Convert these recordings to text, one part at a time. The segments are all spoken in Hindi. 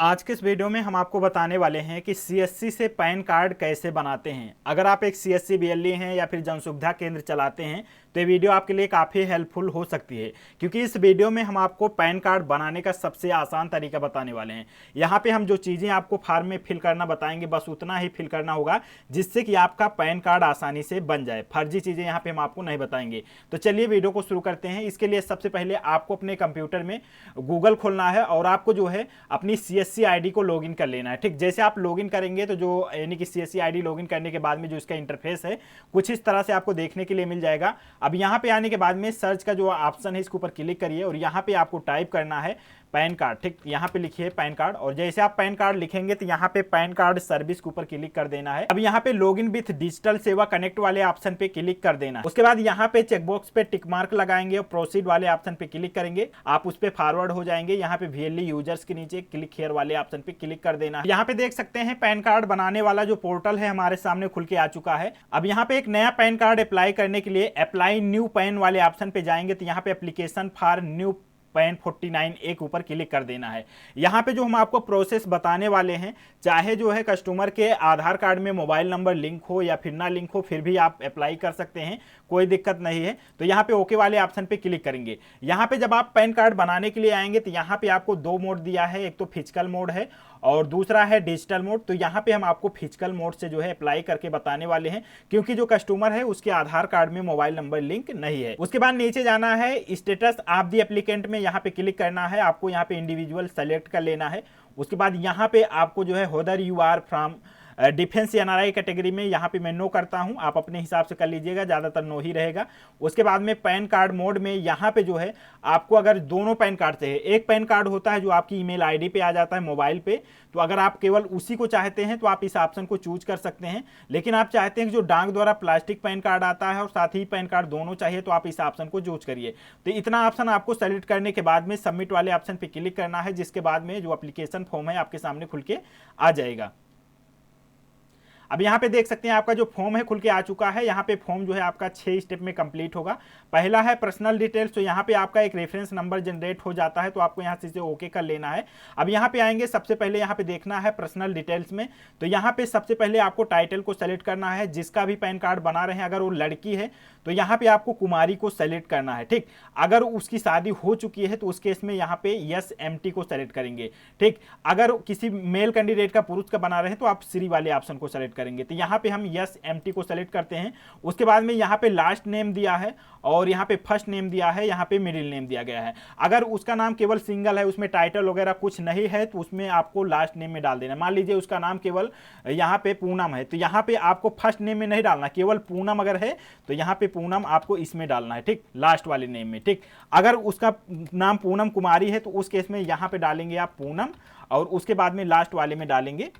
आज के इस वीडियो में हम आपको बताने वाले हैं कि सीएससी से पैन कार्ड कैसे बनाते हैं। अगर आप एक सीएससी बीएलई हैं या फिर जन सुविधा केंद्र चलाते हैं तो ये वीडियो आपके लिए काफ़ी हेल्पफुल हो सकती है, क्योंकि इस वीडियो में हम आपको पैन कार्ड बनाने का सबसे आसान तरीका बताने वाले हैं। यहाँ पे हम जो चीज़ें आपको फॉर्म में फिल करना बताएंगे बस उतना ही फिल करना होगा जिससे कि आपका पैन कार्ड आसानी से बन जाए। फर्जी चीज़ें यहाँ पे हम आपको नहीं बताएंगे। तो चलिए वीडियो को शुरू करते हैं। इसके लिए सबसे पहले आपको अपने कंप्यूटर में गूगल खोलना है और आपको जो है अपनी सीएससी आईडी को लॉगिन कर लेना है। ठीक, जैसे आप लॉगिन करेंगे तो जो यानी कि सीएससी आईडी लॉगिन करने के बाद में जो इसका इंटरफेस है कुछ इस तरह से आपको देखने के लिए मिल जाएगा। अब यहाँ पे आने के बाद में सर्च का जो ऑप्शन है इसके ऊपर क्लिक करिए और यहाँ पे आपको टाइप करना है पैन कार्ड। ठीक, यहाँ पे लिखिए पैन कार्ड और जैसे आप पैन कार्ड लिखेंगे तो यहाँ पे पैन कार्ड सर्विस के ऊपर क्लिक कर देना है। अब यहाँ पे लॉगिन विथ डिजिटल सेवा कनेक्ट वाले ऑप्शन पे क्लिक कर देना है। उसके बाद यहाँ पे चेकबॉक्स पे टिक मार्क लगाएंगे और प्रोसीड वाले ऑप्शन पे क्लिक करेंगे। आप उस पे फॉरवर्ड हो जाएंगे। यहाँ पे वीएलई यूजर्स के नीचे क्लिक हियर वाले ऑप्शन पे क्लिक कर देना है। यहाँ पे देख सकते हैं पैन कार्ड बनाने वाला जो पोर्टल है हमारे सामने खुल के आ चुका है। अब यहाँ पे एक नया पैन कार्ड अप्लाई करने के लिए अप्लाई न्यू पैन वाले ऑप्शन पे जाएंगे तो यहाँ पे एप्लीकेशन फॉर न्यू पैन 49 एक ऊपर क्लिक कर देना है। यहाँ पे जो हम आपको प्रोसेस बताने वाले हैं, चाहे जो है कस्टमर के आधार कार्ड में मोबाइल नंबर लिंक हो या फिर ना लिंक हो, फिर भी आप अप्लाई कर सकते हैं, कोई दिक्कत नहीं है। तो यहाँ पे ओके वाले ऑप्शन पे क्लिक करेंगे। यहाँ पे जब आप पैन कार्ड बनाने के लिए आएंगे तो यहाँ पे आपको दो मोड दिया है, एक तो फिजिकल मोड है और दूसरा है डिजिटल मोड। तो यहाँ पे हम आपको फिजिकल मोड से जो है अप्लाई करके बताने वाले हैं, क्योंकि जो कस्टमर है उसके आधार कार्ड में मोबाइल नंबर लिंक नहीं है। उसके बाद नीचे जाना है स्टेटस ऑफ द एप्लीकेंट में यहाँ पे क्लिक करना है। आपको यहाँ पे इंडिविजुअल सेलेक्ट कर लेना है। उसके बाद यहाँ पे आपको जो है whether you are from defence NRI category में यहाँ पे मैं नो करता हूँ, आप अपने हिसाब से कर लीजिएगा, ज़्यादातर नो ही रहेगा। उसके बाद में पैन कार्ड मोड में यहाँ पे जो है आपको अगर दोनों पैन कार्ड चाहिए, एक पैन कार्ड होता है जो आपकी ईमेल आईडी पे आ जाता है मोबाइल पे, तो अगर आप केवल उसी को चाहते हैं तो आप इस ऑप्शन को चूज कर सकते हैं। लेकिन आप चाहते हैं कि जो डाक द्वारा प्लास्टिक पैन कार्ड आता है और साथ ही पैन कार्ड दोनों चाहिए तो आप इस ऑप्शन को चूज करिए। तो इतना ऑप्शन आपको सेलेक्ट करने के बाद में सबमिट वाले ऑप्शन पे क्लिक करना है, जिसके बाद में जो एप्लीकेशन फॉर्म है आपके सामने खुल के आ जाएगा। अब यहाँ पे देख सकते हैं आपका जो फॉर्म है खुल के आ चुका है। यहाँ पे फॉर्म जो है आपका 6 स्टेप में कंप्लीट होगा। पहला है पर्सनल डिटेल्स, तो यहाँ पे आपका एक रेफरेंस नंबर जनरेट हो जाता है, तो आपको यहाँ से इसे ओके कर लेना है। अब यहाँ पे आएंगे, सबसे पहले यहाँ पे देखना है पर्सनल डिटेल्स में, तो यहाँ पे सबसे पहले आपको टाइटल को सेलेक्ट करना है। जिसका भी पैन कार्ड बना रहे हैं, अगर वो लड़की है तो यहाँ पे आपको कुमारी को सेलेक्ट करना है। ठीक, अगर उसकी शादी हो चुकी है तो उस केस में यहाँ पे यस एमटी को सेलेक्ट करेंगे। ठीक, अगर किसी मेल कैंडिडेट का पुरुष का बना रहे हैं तो आप श्री वाले ऑप्शन को सेलेक्ट करेंगे। तो यहाँ पे हम यस एमटी को सेलेक्ट करते हैं। उसके बाद में यहाँ पे लास्ट नेम दिया है और यहाँ पे फर्स्ट नेम दिया है, यहाँ पे मिडिल नेम दिया गया है। अगर उसका नाम केवल सिंगल है, उसमें टाइटल वगैरह कुछ नहीं है, तो उसमें आपको लास्ट नेम में डाल देना। मान लीजिए उसका नाम केवल यहाँ पे पूनम है, तो यहाँ पे आपको फर्स्ट नेम में नहीं डालना, केवल पूनम अगर है तो यहाँ पे पूनम आपको इसमें डालना है। ठीक, लास्ट वाले नेम में। ठीक, अगर उसका नाम पूनम कुमारी है तो उस केस में यहाँ पे डालेंगे आप पूनम और उसके बाद में लास्ट वाले में डालेंगे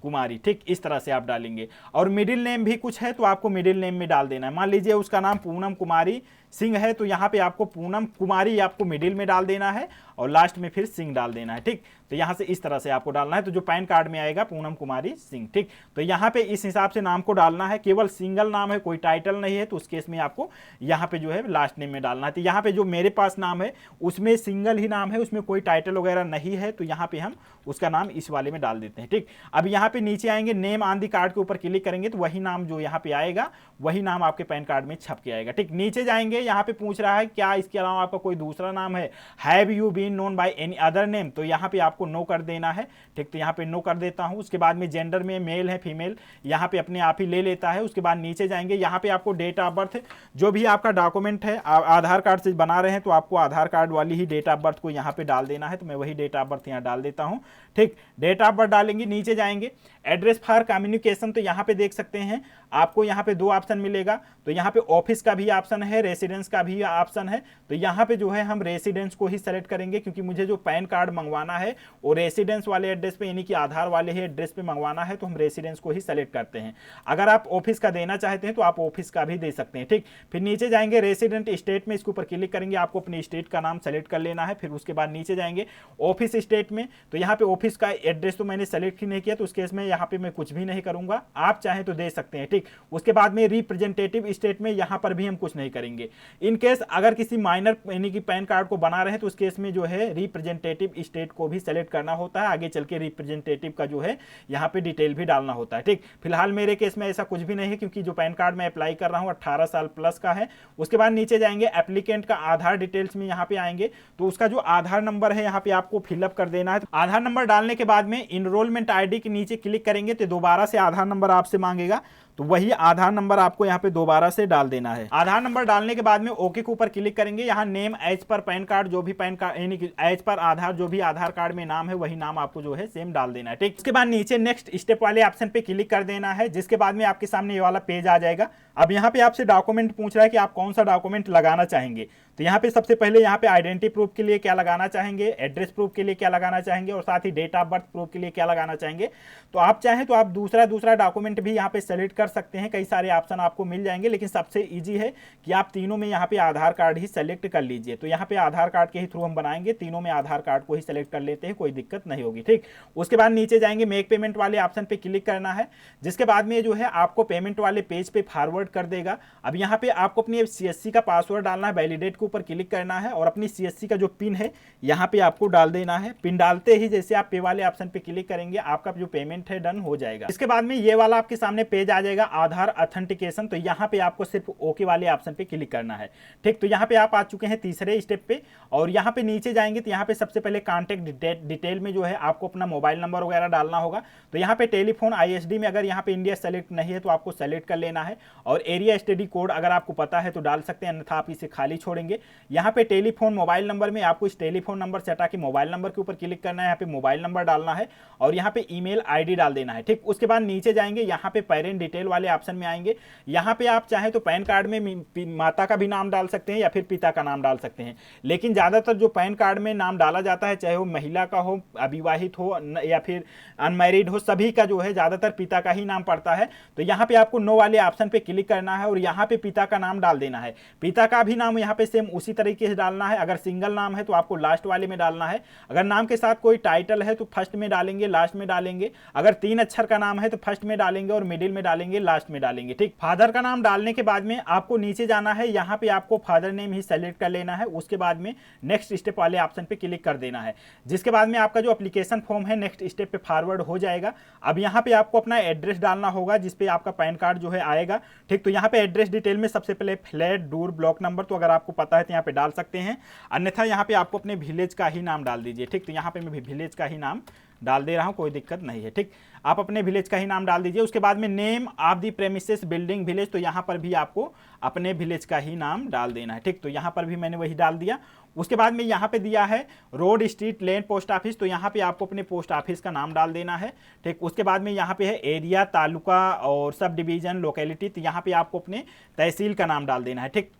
कुमारी। ठीक, इस तरह से आप डालेंगे। और मिडिल नेम भी कुछ है तो आपको मिडिल नेम में डाल देना है। मान लीजिए उसका नाम पूनम कुमारी सिंह है तो यहाँ पे आपको पूनम कुमारी आपको मिडिल में डाल देना है और लास्ट में फिर सिंह डाल देना है। ठीक, तो यहाँ से इस तरह से आपको डालना है, तो जो पैन कार्ड में आएगा पूनम कुमारी सिंह। ठीक, तो यहाँ पे इस हिसाब से नाम को डालना है। केवल सिंगल नाम है, कोई टाइटल नहीं है, तो उस केस में आपको यहाँ पे जो है लास्ट नेम में डालना है। तो यहाँ पे जो मेरे पास नाम है उसमें सिंगल ही नाम है, उसमें कोई टाइटल वगैरह नहीं है, तो यहाँ पे हम उसका नाम इस वाले में डाल देते हैं। ठीक, अब यहाँ पे नीचे आएंगे, नेम ऑन दी कार्ड के ऊपर क्लिक करेंगे तो वही नाम जो यहाँ पे आएगा वही नाम आपके पैन कार्ड में छप के आएगा। ठीक, नीचे जाएंगे, यहाँ पे पूछ रहा है क्या इसके अलावा आपका कोई दूसरा नाम है, have you been known by any other name, तो यहाँ पे आपको नो कर देना है। ठीक, तो यहाँ पे नो कर देता हूँ। उसके बाद में जेंडर में मेल है फीमेल, यहाँ पे अपने आप ही ले लेता है। उसके बाद नीचे जाएंगे, यहाँ पे आपको डेट ऑफ बर्थ, जो भी आपका डॉक्यूमेंट है आधार कार्ड से बना रहे हैं तो आपको आधार कार्ड वाली ही डेट ऑफ बर्थ को यहाँ पे डाल देना है, तो मैं वही डेट ऑफ बर्थ यहाँ डाल देता हूँ। ठीक, डेट ऑफ बर्थ डालेंगे। नीचे जाएंगे, एड्रेस फॉर कम्युनिकेशन, तो यहाँ पे देख सकते हैं आपको यहाँ पे दो ऑप्शन मिलेगा, तो यहाँ पे ऑफिस का भी ऑप्शन है, रेसिडेंस का भी ऑप्शन है। तो यहाँ पे जो है हम रेसिडेंस को ही सेलेक्ट करेंगे, क्योंकि मुझे जो पैन कार्ड मंगवाना है वो रेसिडेंस वाले एड्रेस पे यानी कि आधार वाले ही एड्रेस पे मंगवाना है, तो हम रेसिडेंस को ही सेलेक्ट करते हैं। अगर आप ऑफिस का देना चाहते हैं तो आप ऑफिस का भी दे सकते हैं। ठीक, फिर नीचे जाएंगे, रेसिडेंट स्टेट में इसके ऊपर क्लिक करेंगे, आपको अपने स्टेट का नाम सेलेक्ट कर लेना है। फिर उसके बाद नीचे जाएंगे ऑफिस स्टेट में, तो यहाँ पे ऑफिस का एड्रेस तो मैंने सेलेक्ट ही नहीं किया, तो उस केस में यहाँ पे मैं कुछ भी नहीं करूंगा, आप चाहें तो दे सकते हैं। ठीक, उसके बाद में रिप्रेजेंटेटिव स्टेट में यहाँ पर भी हम कुछ नहीं करेंगे। इन केस अगर किसी माइनर यानी कि पैन कार्ड को बना रहे हैं तो उस केस में जो है रिप्रेजेंटेटिव स्टेट को भी सेलेक्ट करना होता है, आगे चल के रिप्रेजेंटेटिव का जो है यहाँ पे डिटेल भी डालना होता है। ठीक, फिलहाल मेरे केस में ऐसा कुछ भी नहीं है क्योंकि जो पैन कार्ड मैं अप्लाई कर रहा हूँ 18 साल प्लस का है। उसके बाद नीचे जाएंगे, एप्लीकेंट का आधार डिटेल्स में यहाँ पे आएंगे तो उसका जो आधार नंबर है यहाँ पे आपको फिलअप कर देना है। आधार नंबर डालने के बाद में इनरोलमेंट आईडी के नीचे क्लिक करेंगे तो दोबारा से आधार नंबर आपसे मांगेगा, तो वही आधार नंबर आपको यहाँ पे दोबारा से डाल देना है। आधार नंबर डालने के बाद में ओके के ऊपर क्लिक करेंगे। यहाँ name as per PAN card, जो भी पैन कार्ड यानी कि एज पर आधार जो भी आधार कार्ड में नाम है वही नाम आपको जो है सेम डाल देना है। ठीक, उसके बाद नीचे नेक्स्ट स्टेप वाले ऑप्शन पे क्लिक कर देना है, जिसके बाद में आपके सामने ये वाला पेज आ जाएगा। अब यहाँ पे आपसे डॉक्यूमेंट पूछ रहा है कि आप कौन सा डॉक्यूमेंट लगाना चाहेंगे। तो यहाँ पे सबसे पहले यहाँ पे आइडेंटिटी प्रूफ के लिए क्या लगाना चाहेंगे, एड्रेस प्रूफ के लिए क्या लगाना चाहेंगे और साथ ही डेट ऑफ बर्थ प्रूफ के लिए क्या लगाना चाहेंगे। तो आप चाहें तो आप दूसरा डॉक्यूमेंट भी यहाँ पे सेलेक्ट कर सकते हैं, कई सारे ऑप्शन आपको मिल जाएंगे, लेकिन सबसे ईजी है कि आप तीनों में यहाँ पे आधार कार्ड ही सेलेक्ट कर लीजिए। तो यहाँ पे आधार कार्ड के ही थ्रू हम बनाएंगे, तीनों में आधार कार्ड को ही सेलेक्ट कर लेते हैं, कोई दिक्कत नहीं होगी। ठीक, उसके बाद नीचे जाएंगे, मेक पेमेंट वाले ऑप्शन पे क्लिक करना है, जिसके बाद में जो है आपको पेमेंट वाले पेज पे फॉरवर्ड कर देगा। अब यहाँ पे आपको अपनी सीएससी का पासवर्ड डालना है, वैलिडेट के ऊपर क्लिक करना है और अपनी सीएससी का जो पिन है यहाँ पे आपको डाल देना है। पिन डालते ही जैसे आप पे वाले ऑप्शन पे क्लिक करेंगे आपका जो पेमेंट है डन हो जाएगा। इसके बाद में ये वाला आपके सामने पेज आ जाएगा, आधार ऑथेंटिकेशन। तो यहाँ पे आपको सिर्फ ओके वाले ऑप्शन पे क्लिक करना है। ठीक, तो यहाँ पे आप आ चुके हैं तीसरे स्टेप पे और यहाँ पे नीचे जाएंगे तो यहाँ पे सबसे पहले कॉन्टेक्ट डिटेल में जो है आपको अपना मोबाइल नंबर वगैरह डालना होगा। तो यहाँ पे टेलीफोन आईएसडी में अगर यहाँ पे इंडिया सेलेक्ट नहीं है तो आपको सेलेक्ट कर लेना है और एरिया स्टडी कोड अगर आपको पता है तो डाल सकते हैं, अन्यथा आप इसे खाली छोड़ेंगे। यहाँ पे टेलीफोन मोबाइल नंबर में आपको इस टेलीफोन नंबर से हटा के मोबाइल नंबर के ऊपर क्लिक करना है, यहाँ पे मोबाइल नंबर डालना है और यहाँ पे ईमेल आईडी डाल देना है। ठीक, उसके बाद नीचे जाएंगे, यहाँ पे पेरेंट डिटेल वाले ऑप्शन में आएंगे। यहाँ पे आप चाहे तो पैन कार्ड में माता का भी नाम डाल सकते हैं या फिर पिता का नाम डाल सकते हैं, लेकिन ज्यादातर जो पैन कार्ड में नाम डाला जाता है चाहे वो महिला का हो, अविवाहित हो या फिर अनमैरिड हो, सभी का जो है ज्यादातर पिता का ही नाम पड़ता है। तो यहाँ पे आपको नो वाले ऑप्शन पे क्लिक करना है और यहाँ पे पिता का नाम डाल देना है। पिता का भी नाम यहाँ पे सेम उसी तरीके से डालना है। अगर सिंगल नाम है तो आपको लास्ट वाले में डालना है, अगर नाम के साथ कोई टाइटल है तो फर्स्ट में डालेंगे, लास्ट में डालेंगे, अगर 3 अक्षर का नाम है तो फर्स्ट में डालेंगे और मिडिल में डालेंगे, लास्ट में डालेंगे। ठीक, फादर का नाम डालने के बाद में आपको नीचे जाना है, यहाँ पे आपको फादर नेम ही सेलेक्ट कर लेना है। उसके बाद में नेक्स्ट स्टेप वाले ऑप्शन पे क्लिक कर देना है, जिसके बाद में आपका जो एप्लीकेशन फॉर्म है नेक्स्ट स्टेप पे फॉरवर्ड हो जाएगा। अब यहाँ पे आपको अपना एड्रेस डालना होगा जिसपे आपका पैन कार्ड जो है आएगा। ठीक, तो यहाँ पे एड्रेस डिटेल में सबसे पहले फ्लैट, दूर, ब्लॉक नंबर तो अगर आपको पता है तो यहाँ पे डाल सकते हैं, अन्यथा यहाँ पे आपको अपने विलेज का ही नाम डाल दीजिए। ठीक, तो यहाँ पे मैं विलेज का ही नाम डाल दे रहा हूं, कोई दिक्कत नहीं है। ठीक, आप अपने विलेज का ही नाम डाल दीजिए। उसके बाद में name of the premises building village, तो यहाँ पर भी आपको अपने विलेज का ही नाम डाल देना है। ठीक, तो यहाँ पर भी मैंने वही डाल दिया। उसके बाद में यहाँ पे दिया है रोड, स्ट्रीट, लेन, पोस्ट ऑफिस, तो यहाँ पे आपको अपने पोस्ट ऑफिस का नाम डाल देना है। ठीक, उसके बाद में यहाँ पे है एरिया, तालुका और सब डिवीजन, लोकेलिटी, तो यहाँ पे आपको अपने तहसील का नाम डाल देना है। ठीक,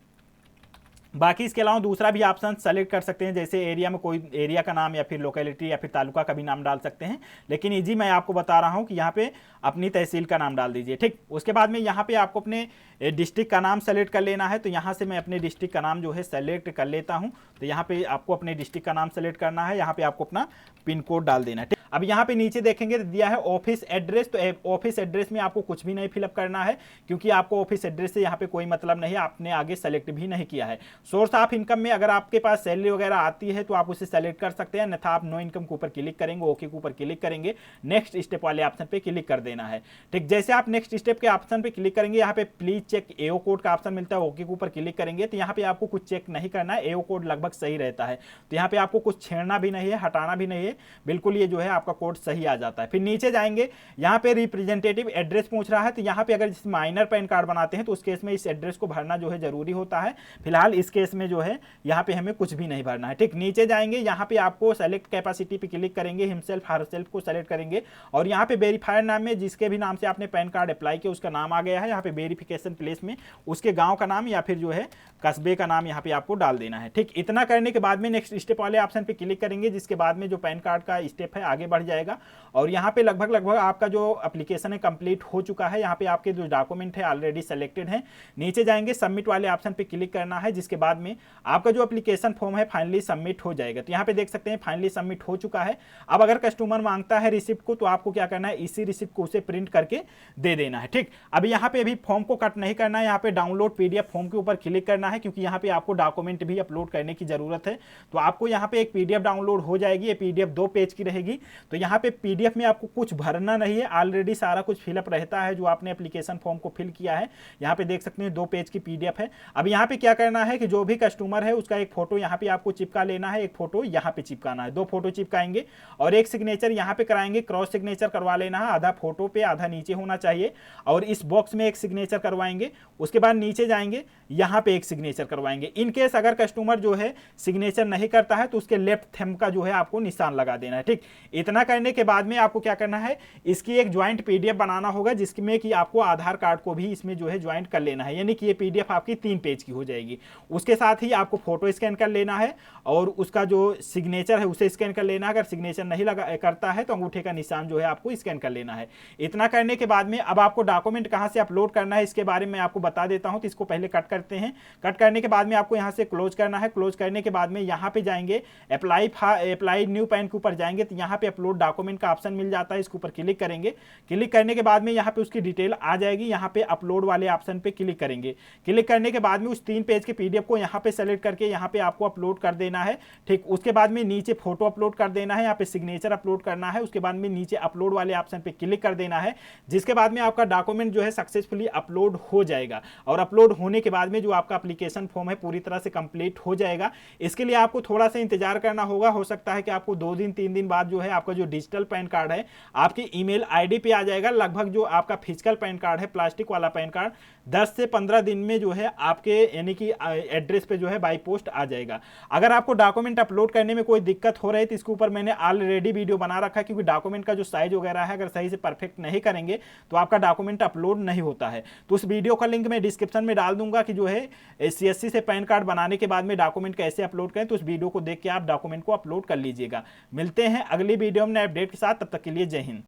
बाकी इसके अलावा दूसरा भी ऑप्शन सेलेक्ट कर सकते हैं, जैसे एरिया में कोई एरिया का नाम या फिर लोकेलिटी या फिर तालुका का भी नाम डाल सकते हैं, लेकिन इजी मैं आपको बता रहा हूं कि यहाँ पे अपनी तहसील का नाम डाल दीजिए। ठीक, उसके बाद में यहाँ पे आपको अपने डिस्ट्रिक्ट का नाम सेलेक्ट कर लेना है। तो यहाँ से मैं अपने डिस्ट्रिक्ट का नाम जो है सेलेक्ट कर लेता हूँ। तो यहाँ पे आपको अपने डिस्ट्रिक्ट का नाम सेलेक्ट करना है, यहाँ पे आपको अपना पिन कोड डाल देना है। ठीक, अब यहाँ पे नीचे देखेंगे तो दिया है ऑफिस एड्रेस, तो ऑफिस एड्रेस में आपको कुछ भी नहीं फिलअप करना है क्योंकि आपको ऑफिस एड्रेस से यहाँ पे कोई मतलब नहीं है, आपने आगे सेलेक्ट भी नहीं किया है। सोर्स ऑफ इनकम में अगर आपके पास सैलरी वगैरह आती है तो आप उसे सेलेक्ट कर सकते हैं, अन्यथा आप नो इनकम के ऊपर क्लिक करेंगे, ओके के ऊपर क्लिक करेंगे, नेक्स्ट स्टेप वाले ऑप्शन पे क्लिक कर देना है। ठीक, जैसे आप नेक्स्ट स्टेप के ऑप्शन पे क्लिक करेंगे, यहाँ पे प्लीज चेक एओ कोड का ऑप्शन मिलता है, ओके के ऊपर क्लिक करेंगे तो यहाँ पे आपको कुछ चेक नहीं करना है, एओ कोड लगभग सही रहता है। तो यहाँ पे आपको कुछ छेड़ना भी नहीं है, हटाना भी नहीं है, बिल्कुल ये जो है आपका कोड सही आ जाता है। फिर नीचे जाएंगे, यहाँ पे रिप्रेजेंटेटिव एड्रेस पूछ रहा है, तो यहाँ पे अगर माइनर पैन कार्ड बनाते हैं तो उस केस में इस एड्रेस को भरना जो है जरूरी होता है। फिलहाल इस केस में जो है यहाँ पे हमें कुछ भी नहीं भरना है। ठीक, नीचे जाएंगे, यहाँ पे आपको सेलेक्ट कैपेसिटी पे क्लिक करेंगे, हिमसेल्फ हरसेल्फ को सेलेक्ट करेंगे और यहाँ पे वेरीफायर नाम में जिसके भी नाम से आपने पैन कार्ड अप्लाई किया उसका नाम आ गया है, यहाँ पे वेरिफिकेशन प्लेस में उसके गाँव का नाम या फिर जो है कस्बे का नाम यहाँ पे आपको डाल देना है। ठीक, इतना करने के बाद में नेक्स्ट स्टेप वाले ऑप्शन पे क्लिक करेंगे, जिसके बाद में जो पैन कार्ड का स्टेप है आगे बढ़ जाएगा। और यहाँ पे लगभग आपका जो एप्लीकेशन है कंप्लीट हो चुका है। यहाँ पे आपके जो डॉक्यूमेंट है ऑलरेडी सेलेक्टेड है। नीचे जाएंगे, सबमिट वाले ऑप्शन पे क्लिक करना है, जिसके बाद में आपका जो एप्लीकेशन फॉर्म है फाइनली सबमिट हो जाएगा। तो यहाँ पे देख सकते हैं फाइनली सबमिट हो चुका है। अब अगर कस्टमर मांगता है रिसिप्ट को, तो आपको क्या करना है, इसी रिसिप्ट को उसे प्रिंट करके दे देना है। ठीक, अब यहाँ पे अभी फॉर्म को कट नहीं करना है, यहाँ पे डाउनलोड पीडीएफ फॉर्म के ऊपर क्लिक करना है, क्योंकि यहाँ पे आपको डॉक्यूमेंट भी अपलोड करने की जरूरत है। तो आपको यहाँ पे एक पीडीएफ डाउनलोड हो जाएगी। ये पीडीएफ 2 पेज की रहेगी। तो यहाँ पे पीडीएफ में आपको कुछ भरना नहीं है, ऑलरेडी सारा कुछ फिलअप रहता है जो आपने एप्लीकेशन फॉर्म को फिल किया है। यहाँ पे देख सकते हैं 2 पेज की पीडीएफ है। अब यहाँ पे क्या करना है कि जो भी कस्टमर है उसका एक फोटो यहाँ पे आपको चिपका लेना है, एक फोटो यहाँ पे चिपकाना है, 2 फोटो चिपकाएंगे और एक सिग्नेचर यहाँ पे कराएंगे। क्रॉस सिग्नेचर करवा लेना है, आधा फोटो पे आधा नीचे होना चाहिए। और इस बॉक्स में एक सिग्नेचर करवाएंगे। उसके बाद नीचे जाएंगे, यहाँ पे एक सिग्नेचर करवाएंगे। इन केस अगर कस्टमर जो है सिग्नेचर नहीं करता है तो उसके लेफ्ट थंब का जो है आपको निशान लगा देना है। ठीक, इतना करने के बाद में आपको क्या करना है, इसकी एक ज्वाइंट पीडीएफ बनाना होगा, जिसमें कि आपको आधार कार्ड को भी इसमें जो है ज्वाइंट कर लेना है। यानी कि ये पीडीएफ आपकी 3 पेज की हो जाएगी। उसके साथ ही आपको फोटो स्कैन कर लेना है और उसका जो सिग्नेचर है उसे स्कैन कर लेना है। अगर सिग्नेचर नहीं लगा करता है तो अंगूठे का निशान जो है आपको स्कैन कर लेना है। इतना करने के बाद में अब आपको डॉक्यूमेंट कहां से अपलोड करना है इसके बारे में आपको बता देता हूं। तो इसको पहले कट करते हैं। कट करने के बाद में आपको यहां से क्लोज करना है। क्लोज करने के बाद में यहां पे जाएंगे, अप्लाई न्यू पैन के ऊपर जाएंगे तो यहां पे अपलोड डॉक्यूमेंट का ऑप्शन मिल जाता है। इसके ऊपर क्लिक करेंगे। क्लिक करने के बाद में यहां पे उसकी डिटेल आ जाएगी। यहां पे अपलोड वाले ऑप्शन पे क्लिक करेंगे। क्लिक करने के बाद में उस 3 पेज के पीडीएफ को यहां पे सेलेक्ट करके यहां पे आपको अपलोड कर देना है। ठीक, उसके बाद में नीचे फोटो अपलोड कर देना है, यहाँ पे सिग्नेचर अपलोड करना है। उसके बाद में नीचे अपलोड वाले ऑप्शन पे क्लिक कर देना है, जिसके बाद में आपका डॉक्यूमेंट जो है सक्सेसफुली अपलोड हो जाएगा। और अपलोड होने के बाद में जो आपका एप्लीकेशन फॉर्म है पूरी तरह से कंप्लीट हो जाएगा। इसके लिए आपको थोड़ा सा इंतजार करना होगा। हो सकता है कि आपको 2 दिन 3 दिन बाद जो है आपका जो डिजिटल पैन कार्ड है आपकी ईमेल आईडी पे आ जाएगा। लगभग जो आपका फिजिकल पैन कार्ड है, प्लास्टिक वाला पैन कार्ड, 10 से 15 दिन में जो है आपके यानी कि एड्रेस पे जो है बाई पोस्ट आ जाएगा। अगर आपको डॉक्यूमेंट अपलोड करने में कोई दिक्कत हो रही है तो इसके ऊपर मैंने ऑलरेडी वीडियो बना रखा है, क्योंकि डॉक्यूमेंट का जो साइज वगैरह है अगर सही से परफेक्ट नहीं करेंगे तो आपका डॉक्यूमेंट अपलोड नहीं होता है। तो उस वीडियो का लिंक मैं डिस्क्रिप्शन में डाल दूंगा कि जो है सीएससी से पैन कार्ड बनाने के बाद में डॉक्यूमेंट कैसे अपलोड करें। तो उस वीडियो को देख के आप डॉक्यूमेंट को अपलोड कर लीजिएगा। मिलते हैं अगली वीडियो में नए अपडेट के साथ, तब तक के लिए जय हिंद।